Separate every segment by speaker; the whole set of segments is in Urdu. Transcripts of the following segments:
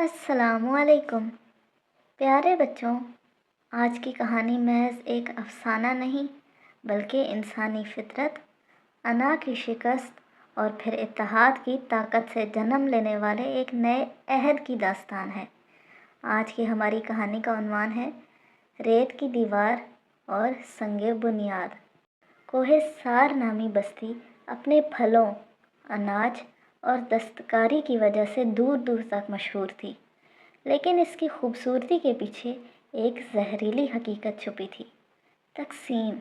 Speaker 1: السلام علیکم پیارے بچوں، آج کی کہانی محض ایک افسانہ نہیں بلکہ انسانی فطرت، انا کی شکست اور پھر اتحاد کی طاقت سے جنم لینے والے ایک نئے عہد کی داستان ہے۔ آج کی ہماری کہانی کا عنوان ہے ریت کی دیوار اور سنگ بنیاد۔ کوہ سار نامی بستی اپنے پھلوں، اناج اور دستکاری کی وجہ سے دور دور تک مشہور تھی، لیکن اس کی خوبصورتی کے پیچھے ایک زہریلی حقیقت چھپی تھی۔ تقسیم۔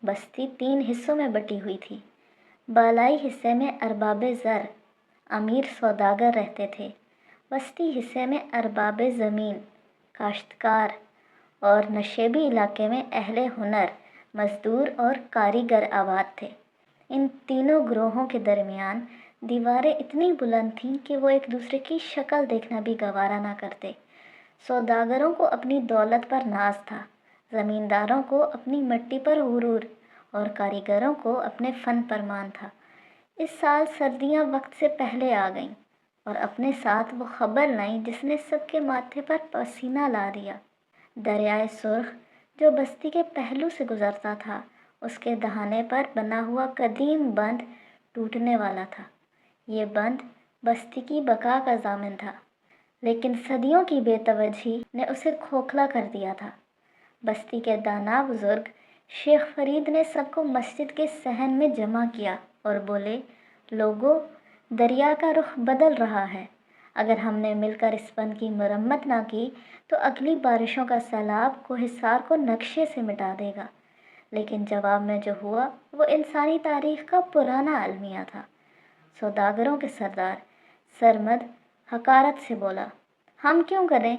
Speaker 1: بستی 3 حصوں میں بٹی ہوئی تھی۔ بالائی حصے میں ارباب زر، امیر سوداگر رہتے تھے۔ وسطی حصے میں ارباب زمین، کاشتکار، اور نشیبی علاقے میں اہل ہنر، مزدور اور کاریگر آباد تھے۔ ان تینوں گروہوں کے درمیان دیواریں اتنی بلند تھیں کہ وہ ایک دوسرے کی شکل دیکھنا بھی گوارا نہ کرتے۔ سوداگروں کو اپنی دولت پر ناز تھا، زمینداروں کو اپنی مٹی پر غرور، اور کاریگروں کو اپنے فن پر مان تھا۔ اس سال سردیاں وقت سے پہلے آ گئیں اور اپنے ساتھ وہ خبر لائیں جس نے سب کے ماتھے پر پسینہ لا دیا۔ دریائے سرخ جو بستی کے پہلو سے گزرتا تھا، اس کے دہانے پر بنا ہوا قدیم بند ٹوٹنے والا تھا۔ یہ بند بستی کی بقا کا ضامن تھا، لیکن صدیوں کی بے توجہی نے اسے کھوکھلا کر دیا تھا۔ بستی کے دانا بزرگ شیخ فرید نے سب کو مسجد کے صحن میں جمع کیا اور بولے، لوگو، دریا کا رخ بدل رہا ہے۔ اگر ہم نے مل کر اس بند کی مرمت نہ کی تو اگلی بارشوں کا سیلاب کوہ سار کو نقشے سے مٹا دے گا۔ لیکن جواب میں جو ہوا وہ انسانی تاریخ کا پرانا المیہ تھا۔ سوداگروں کے سردار سرمد حقارت سے بولا، ہم کیوں کریں؟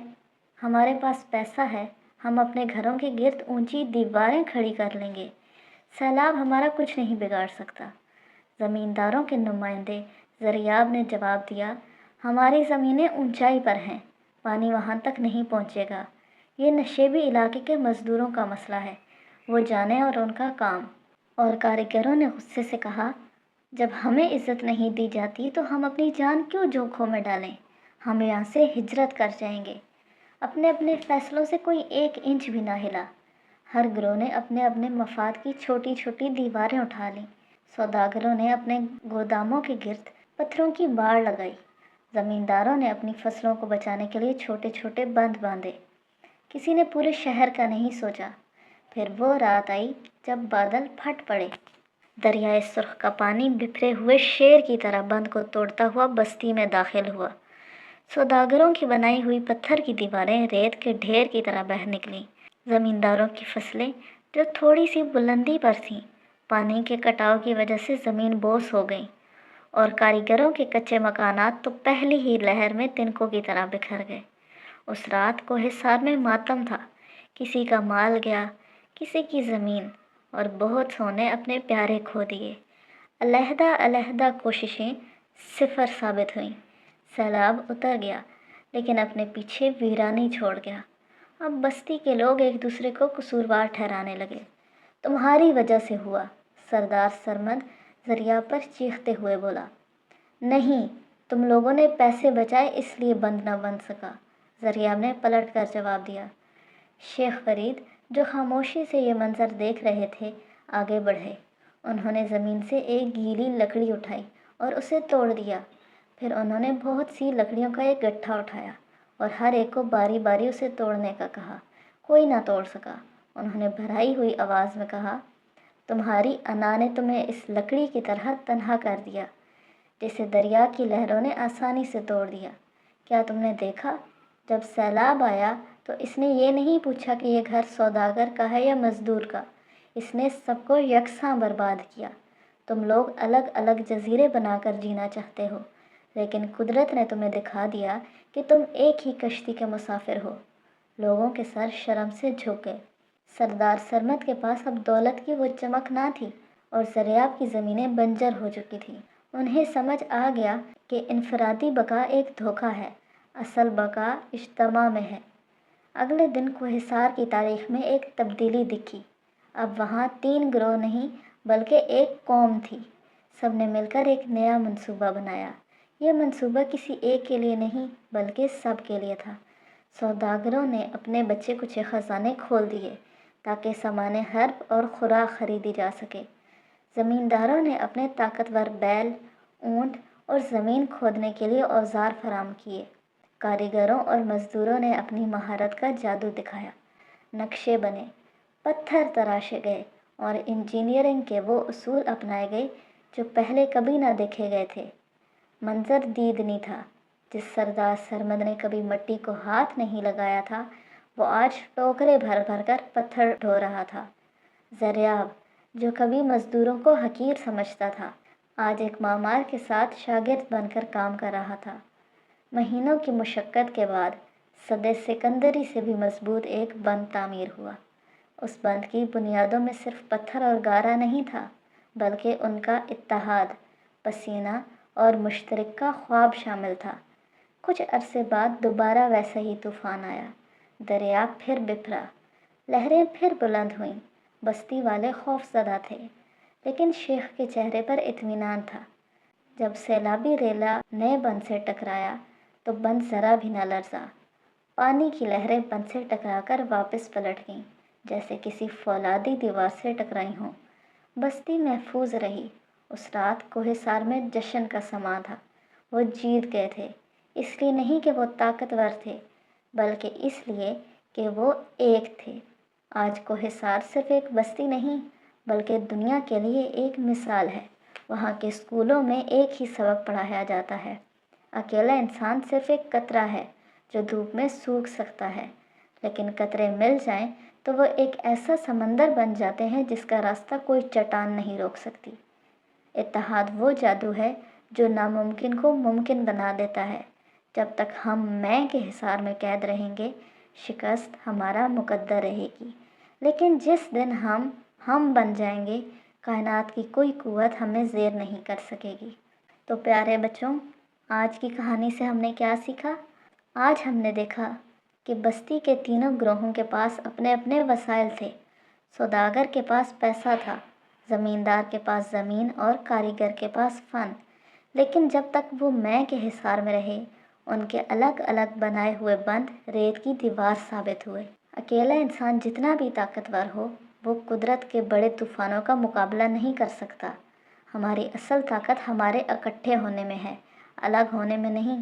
Speaker 1: ہمارے پاس پیسہ ہے، ہم اپنے گھروں کے گرد اونچی دیواریں کھڑی کر لیں گے، سیلاب ہمارا کچھ نہیں بگاڑ سکتا۔ زمینداروں کے نمائندے زریاب نے جواب دیا، ہماری زمینیں اونچائی پر ہیں، پانی وہاں تک نہیں پہنچے گا، یہ نشیبی علاقے کے مزدوروں کا مسئلہ ہے، وہ جانیں اور ان کا کام۔ اور کاریگروں نے غصے سے کہا، جب ہمیں عزت نہیں دی جاتی تو ہم اپنی جان کیوں جوکھوں میں ڈالیں؟ ہم یہاں سے ہجرت کر جائیں گے۔ اپنے اپنے فیصلوں سے کوئی 1 انچ بھی نہ ہلا۔ ہر گروہ نے اپنے اپنے مفاد کی چھوٹی چھوٹی دیواریں اٹھا لیں۔ سوداگروں نے اپنے گوداموں کے گرد پتھروں کی باڑ لگائی۔ زمینداروں نے اپنی فصلوں کو بچانے کے لیے چھوٹے چھوٹے بند باندھے۔ کسی نے پورے شہر کا نہیں سوچا۔ پھر وہ رات آئی جب بادل پھٹ پڑے۔ دریائے سرخ کا پانی بکھرے ہوئے شیر کی طرح بند کو توڑتا ہوا بستی میں داخل ہوا۔ سوداگروں کی بنائی ہوئی پتھر کی دیواریں ریت کے ڈھیر کی طرح بہہ نکلیں۔ زمینداروں کی فصلیں جو تھوڑی سی بلندی پر تھیں، پانی کے کٹاؤ کی وجہ سے زمین بوس ہو گئیں، اور کاریگروں کے کچے مکانات تو پہلی ہی لہر میں تنکوں کی طرح بکھر گئے۔ اس رات کوہ سار میں ماتم تھا، کسی کا مال گیا، کسی کی زمین، اور بہت سو نے اپنے پیارے کھو دیے۔ علیحدہ علیحدہ کوششیں صفر ثابت ہوئیں۔ سیلاب اتر گیا، لیکن اپنے پیچھے ویرانی چھوڑ گیا۔ اب بستی کے لوگ ایک دوسرے کو قصوروار ٹھہرانے لگے۔ تمہاری وجہ سے ہوا، سردار سرمد زریاب پر چیختے ہوئے بولا۔ نہیں، تم لوگوں نے پیسے بچائے اس لیے بند نہ بن سکا، زریاب نے پلٹ کر جواب دیا۔ شیخ فرید جو خاموشی سے یہ منظر دیکھ رہے تھے آگے بڑھے۔ انہوں نے زمین سے ایک گیلی لکڑی اٹھائی اور اسے توڑ دیا۔ پھر انہوں نے بہت سی لکڑیوں کا ایک گٹھا اٹھایا اور ہر ایک کو باری باری اسے توڑنے کا کہا۔ کوئی نہ توڑ سکا۔ انہوں نے بھرائی ہوئی آواز میں کہا، تمہاری انا نے تمہیں اس لکڑی کی طرح تنہا کر دیا، جسے دریا کی لہروں نے آسانی سے توڑ دیا۔ کیا تم نے دیکھا؟ جب سیلاب آیا تو اس نے یہ نہیں پوچھا کہ یہ گھر سوداگر کا ہے یا مزدور کا، اس نے سب کو یکساں برباد کیا۔ تم لوگ الگ الگ جزیرے بنا کر جینا چاہتے ہو، لیکن قدرت نے تمہیں دکھا دیا کہ تم ایک ہی کشتی کے مسافر ہو۔ لوگوں کے سر شرم سے جھک گئے۔ سردار سرمد کے پاس اب دولت کی وہ چمک نہ تھی اور زریاب کی زمینیں بنجر ہو چکی تھیں۔ انہیں سمجھ آ گیا کہ انفرادی بقا ایک دھوکہ ہے، اصل بقا اجتماع میں ہے۔ اگلے دن کوہ سار کی تاریخ میں ایک تبدیلی دکھی۔ اب وہاں 3 گروہ نہیں بلکہ ایک قوم تھی۔ سب نے مل کر ایک نیا منصوبہ بنایا۔ یہ منصوبہ کسی ایک کے لیے نہیں بلکہ سب کے لیے تھا۔ سوداگروں نے اپنے بچے کچھ خزانے کھول دیے تاکہ سامان حرب اور خوراک خریدی جا سکے۔ زمینداروں نے اپنے طاقتور بیل، اونٹ اور زمین کھودنے کے لیے اوزار فراہم کیے۔ کاریگروں اور مزدوروں نے اپنی مہارت کا جادو دکھایا۔ نقشے بنے، پتھر تراشے گئے اور انجینئرنگ کے وہ اصول اپنائے گئے جو پہلے کبھی نہ دیکھے گئے تھے۔ منظر دیدنی تھا۔ جس سردار سرمد نے کبھی مٹی کو ہاتھ نہیں لگایا تھا، وہ آج ٹوکرے بھر بھر کر پتھر ڈھو رہا تھا۔ زریاب، جو کبھی مزدوروں کو حقیر سمجھتا تھا، آج ایک معمار کے ساتھ شاگرد بن کر کام کر رہا تھا۔ مہینوں کی مشقت کے بعد سد سکندری سے بھی مضبوط ایک بند تعمیر ہوا۔ اس بند کی بنیادوں میں صرف پتھر اور گارا نہیں تھا، بلکہ ان کا اتحاد، پسینہ اور مشترکہ خواب شامل تھا۔ کچھ عرصے بعد دوبارہ ویسا ہی طوفان آیا۔ دریا پھر بپھرا، لہریں پھر بلند ہوئیں۔ بستی والے خوف زدہ تھے، لیکن شیخ کے چہرے پر اطمینان تھا۔ جب سیلابی ریلا نئے بند سے ٹکرایا تو بند ذرا بھی نہ لرزا۔ پانی کی لہریں بند سے ٹکرا کر واپس پلٹ گئیں، جیسے کسی فولادی دیوار سے ٹکرائی ہوں۔ بستی محفوظ رہی۔ اس رات کوہ سار میں جشن کا سماں تھا۔ وہ جیت گئے تھے، اس لیے نہیں کہ وہ طاقتور تھے، بلکہ اس لیے کہ وہ ایک تھے۔ آج کوہ سار صرف ایک بستی نہیں، بلکہ دنیا کے لیے ایک مثال ہے۔ وہاں کے اسکولوں میں ایک ہی سبق پڑھایا جاتا ہے: اکیلا انسان صرف ایک قطرہ ہے جو دھوپ میں سوکھ سکتا ہے، لیکن قطرے مل جائیں تو وہ ایک ایسا سمندر بن جاتے ہیں جس کا راستہ کوئی چٹان نہیں روک سکتی۔ اتحاد وہ جادو ہے جو ناممکن کو ممکن بنا دیتا ہے۔ جب تک ہم میں کے حصار میں قید رہیں گے، شکست ہمارا مقدر رہے گی، لیکن جس دن ہم بن جائیں گے، کائنات کی کوئی قوت ہمیں زیر نہیں کر سکے گی۔ تو پیارے بچوں، آج کی کہانی سے ہم نے کیا سیکھا؟ آج ہم نے دیکھا کہ بستی کے تینوں گروہوں کے پاس اپنے اپنے وسائل تھے۔ سوداگر کے پاس پیسہ تھا، زمیندار کے پاس زمین اور کاریگر کے پاس فن، لیکن جب تک وہ میں کے حصار میں رہے، ان کے الگ الگ بنائے ہوئے بند ریت کی دیوار ثابت ہوئے۔ اکیلا انسان جتنا بھی طاقتور ہو، وہ قدرت کے بڑے طوفانوں کا مقابلہ نہیں کر سکتا۔ ہماری اصل طاقت ہمارے اکٹھے ہونے میں ہے، الگ ہونے میں نہیں۔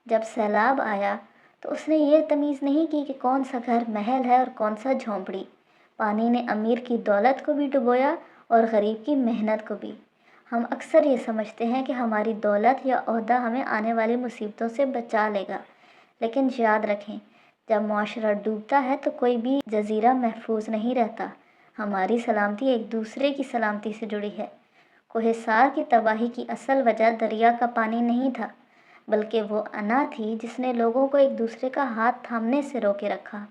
Speaker 1: جب سیلاب آیا تو اس نے یہ تمیز نہیں کی کہ کون سا گھر محل ہے اور کون سا جھونپڑی۔ پانی نے امیر کی دولت کو بھی ڈبویا اور غریب کی محنت کو بھی۔ ہم اکثر یہ سمجھتے ہیں کہ ہماری دولت یا عہدہ ہمیں آنے والی مصیبتوں سے بچا لے گا، لیکن یاد رکھیں، جب معاشرہ ڈوبتا ہے تو کوئی بھی جزیرہ محفوظ نہیں رہتا۔ ہماری سلامتی ایک دوسرے کی سلامتی سے جڑی ہے۔ کوہ سار کی تباہی کی اصل وجہ دریا کا پانی نہیں تھا، بلکہ وہ انا تھی جس نے لوگوں کو ایک دوسرے کا ہاتھ تھامنے سے روکے رکھا۔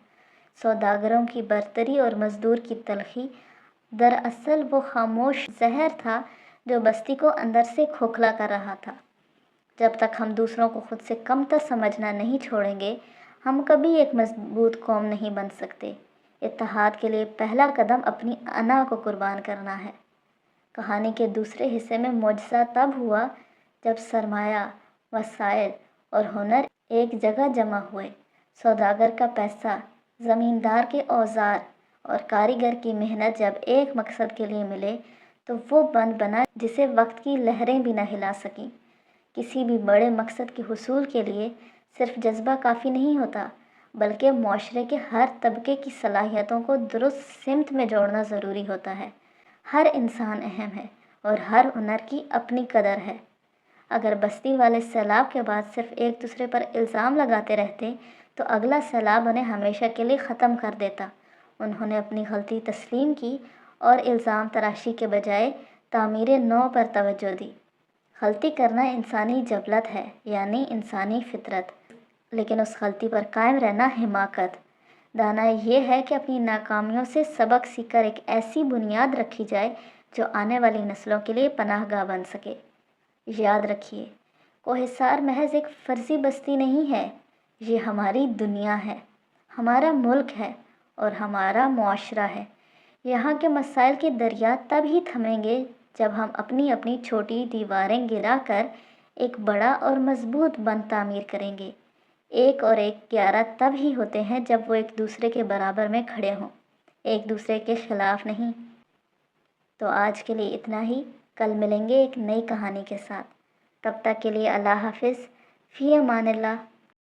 Speaker 1: سوداگروں کی برتری اور مزدور کی تلخی، دراصل وہ خاموش زہر تھا جو بستی کو اندر سے کھوکھلا کر رہا تھا۔ جب تک ہم دوسروں کو خود سے کمتر سمجھنا نہیں چھوڑیں گے، ہم کبھی ایک مضبوط قوم نہیں بن سکتے۔ اتحاد کے لیے پہلا قدم اپنی انا کو قربان کرنا ہے۔ کہانی کے دوسرے حصے میں معجزہ تب ہوا جب سرمایہ، وسائل اور ہنر ایک جگہ جمع ہوئے۔ سوداگر کا پیسہ، زمیندار کے اوزار اور کاریگر کی محنت جب ایک مقصد کے لیے ملے تو وہ بند بنا جسے وقت کی لہریں بھی نہ ہلا سکیں۔ کسی بھی بڑے مقصد کے حصول کے لیے صرف جذبہ کافی نہیں ہوتا، بلکہ معاشرے کے ہر طبقے کی صلاحیتوں کو درست سمت میں جوڑنا ضروری ہوتا ہے۔ ہر انسان اہم ہے اور ہر ہنر کی اپنی قدر ہے۔ اگر بستی والے سیلاب کے بعد صرف ایک دوسرے پر الزام لگاتے رہتے تو اگلا سیلاب انہیں ہمیشہ کے لیے ختم کر دیتا۔ انہوں نے اپنی غلطی تسلیم کی اور الزام تراشی کے بجائے تعمیر نو پر توجہ دی۔ غلطی کرنا انسانی جبلت ہے، یعنی انسانی فطرت، لیکن اس غلطی پر قائم رہنا حماقت۔ دانائی یہ ہے کہ اپنی ناکامیوں سے سبق سیکھ کر ایک ایسی بنیاد رکھی جائے جو آنے والی نسلوں کے لیے پناہ گاہ بن سکے۔ یاد رکھیے، کوہ سار محض ایک فرضی بستی نہیں ہے، یہ ہماری دنیا ہے، ہمارا ملک ہے اور ہمارا معاشرہ ہے۔ یہاں کے مسائل کے دریا تب ہی تھمیں گے جب ہم اپنی اپنی چھوٹی دیواریں گرا کر ایک بڑا اور مضبوط بند تعمیر کریں گے۔ 1 اور 1 11 تب ہی ہوتے ہیں جب وہ ایک دوسرے کے برابر میں کھڑے ہوں، ایک دوسرے کے خلاف نہیں۔ تو آج کے لیے اتنا ہی، کل ملیں گے ایک نئی کہانی کے ساتھ۔ تب تک کے لیے اللہ حافظ، فی امان اللہ۔